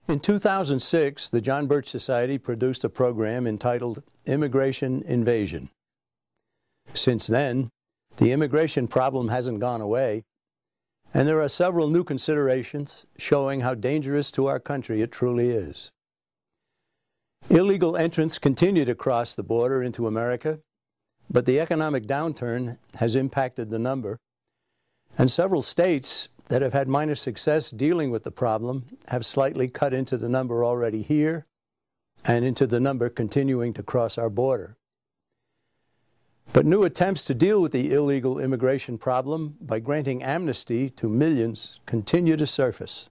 In 2006, the John Birch Society produced a program entitled Immigration Invasion. Since then, the immigration problem hasn't gone away, and there are several new considerations showing how dangerous to our country it truly is. Illegal entrants continue to cross the border into America, but the economic downturn has impacted the number, and several states that have had minor success dealing with the problem have slightly cut into the number already here and into the number continuing to cross our border. But new attempts to deal with the illegal immigration problem by granting amnesty to millions continue to surface.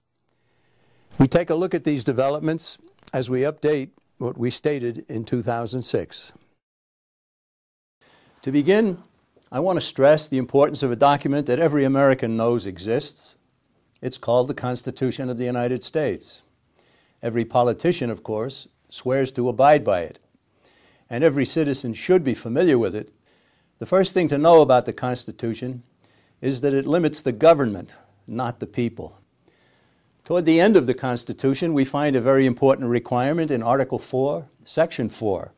We take a look at these developments as we update what we stated in 2006. To begin, I want to stress the importance of a document that every American knows exists. It's called the Constitution of the United States. Every politician, of course, swears to abide by it, and every citizen should be familiar with it. The first thing to know about the Constitution is that it limits the government, not the people. Toward the end of the Constitution, we find a very important requirement in Article 4, Section 4.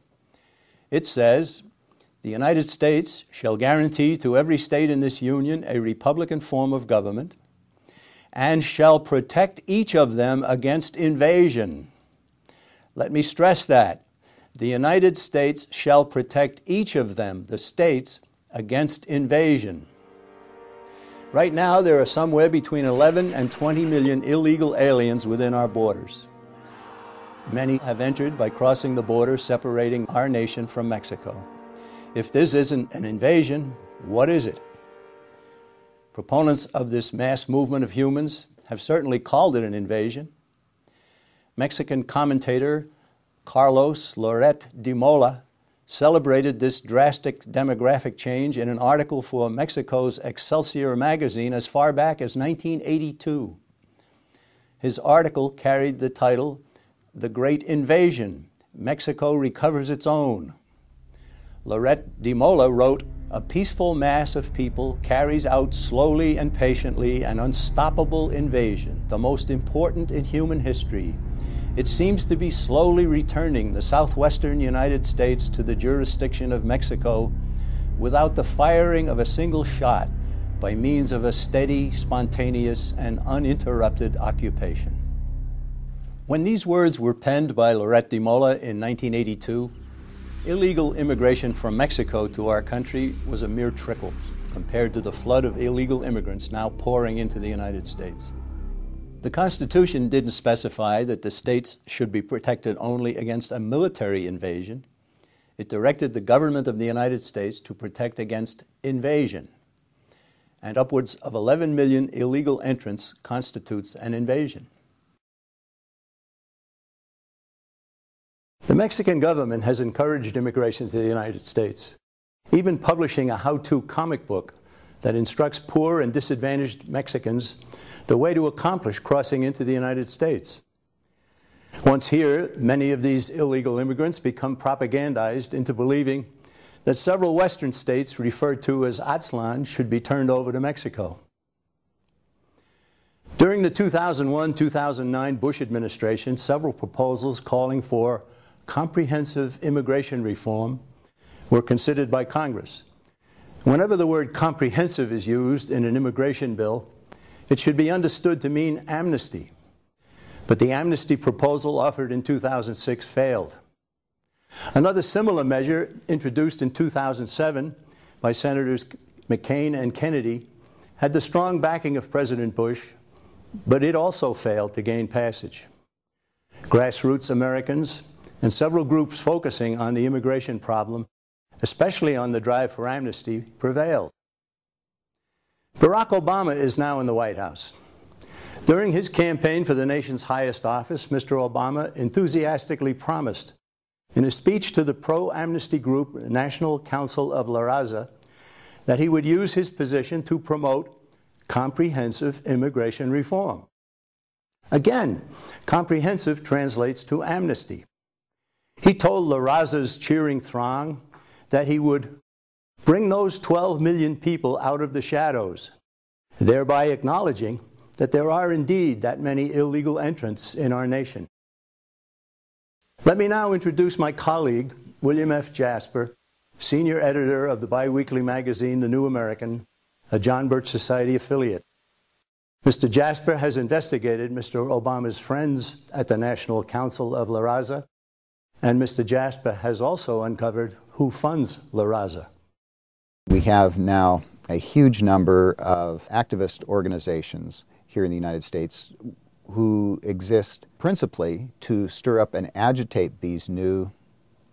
It says, "The United States shall guarantee to every state in this Union a republican form of government, and shall protect each of them against invasion." Let me stress that. The United States shall protect each of them, the states, against invasion. Right now, there are somewhere between 11 and 20 million illegal aliens within our borders. Many have entered by crossing the border separating our nation from Mexico. If this isn't an invasion, what is it? Proponents of this mass movement of humans have certainly called it an invasion. Mexican commentator Carlos Loret de Mola celebrated this drastic demographic change in an article for Mexico's Excelsior magazine as far back as 1982. His article carried the title, "The Great Invasion, Mexico Recovers Its Own." Loret de Mola wrote, "A peaceful mass of people carries out slowly and patiently an unstoppable invasion, the most important in human history. It seems to be slowly returning the southwestern United States to the jurisdiction of Mexico without the firing of a single shot by means of a steady, spontaneous, and uninterrupted occupation." When these words were penned by Loret de Mola in 1982, illegal immigration from Mexico to our country was a mere trickle compared to the flood of illegal immigrants now pouring into the United States. The Constitution didn't specify that the states should be protected only against a military invasion. It directed the government of the United States to protect against invasion. And upwards of 11 million illegal entrants constitutes an invasion. The Mexican government has encouraged immigration to the United States, even publishing a how-to comic book that instructs poor and disadvantaged Mexicans the way to accomplish crossing into the United States. Once here, many of these illegal immigrants become propagandized into believing that several Western states referred to as Aztlan should be turned over to Mexico. During the 2001-2009 Bush administration, several proposals calling for comprehensive immigration reform were considered by Congress. Whenever the word comprehensive is used in an immigration bill, it should be understood to mean amnesty. But the amnesty proposal offered in 2006 failed. Another similar measure introduced in 2007 by Senators McCain and Kennedy had the strong backing of President Bush, but it also failed to gain passage. Grassroots Americans and several groups focusing on the immigration problem, especially on the drive for amnesty, prevailed. Barack Obama is now in the White House. During his campaign for the nation's highest office, Mr. Obama enthusiastically promised in a speech to the pro-amnesty group National Council of La Raza that he would use his position to promote comprehensive immigration reform. Again, comprehensive translates to amnesty. He told La Raza's cheering throng that he would bring those 12 million people out of the shadows, thereby acknowledging that there are indeed that many illegal entrants in our nation. Let me now introduce my colleague, William F. Jasper, senior editor of the biweekly magazine The New American, a John Birch Society affiliate. Mr. Jasper has investigated Mr. Obama's friends at the National Council of La Raza, and Mr. Jasper has also uncovered who funds La Raza. We have now a huge number of activist organizations here in the United States who exist principally to stir up and agitate these new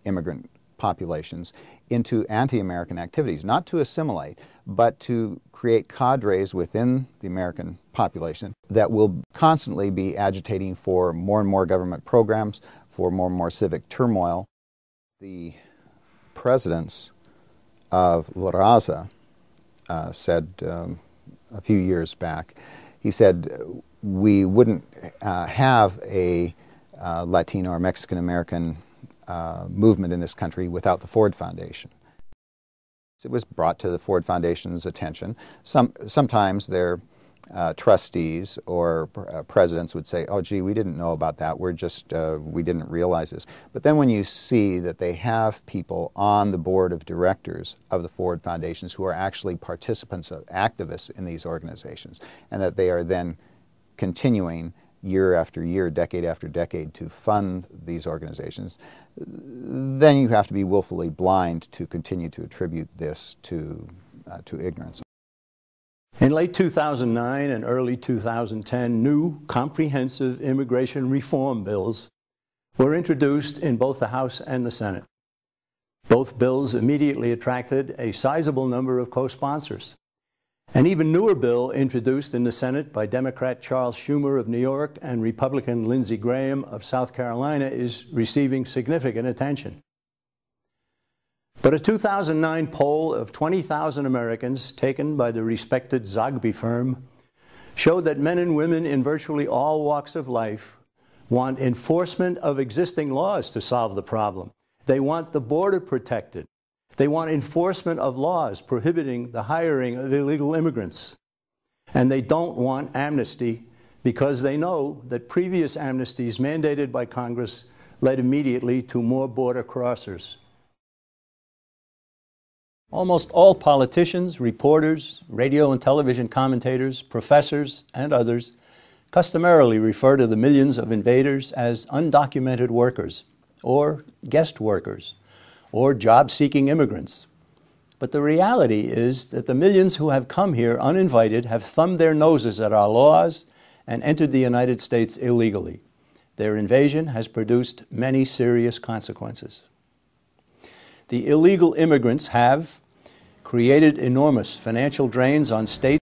immigrant populations into anti-American activities, not to assimilate, but to create cadres within the American population that will constantly be agitating for more and more government programs, for more and more civic turmoil. The presidents of La Raza said a few years back, he said, we wouldn't have a Latino or Mexican-American movement in this country without the Ford Foundation. It was brought to the Ford Foundation's attention. Sometimes their trustees or presidents would say, oh gee, we didn't know about that, we didn't realize this. But then when you see that they have people on the board of directors of the Ford Foundations who are actually participants, activists in these organizations, and that they are then continuing year after year, decade after decade to fund these organizations, then you have to be willfully blind to continue to attribute this to ignorance. In late 2009 and early 2010, new comprehensive immigration reform bills were introduced in both the House and the Senate. Both bills immediately attracted a sizable number of co-sponsors. An even newer bill introduced in the Senate by Democrat Charles Schumer of New York and Republican Lindsey Graham of South Carolina is receiving significant attention. But a 2009 poll of 20,000 Americans taken by the respected Zogby firm showed that men and women in virtually all walks of life want enforcement of existing laws to solve the problem. They want the border protected. They want enforcement of laws prohibiting the hiring of illegal immigrants. And they don't want amnesty because they know that previous amnesties mandated by Congress led immediately to more border crossers. Almost all politicians, reporters, radio and television commentators, professors, and others customarily refer to the millions of invaders as undocumented workers, or guest workers, or job-seeking immigrants. But the reality is that the millions who have come here uninvited have thumbed their noses at our laws and entered the United States illegally. Their invasion has produced many serious consequences. The illegal immigrants have created enormous financial drains on states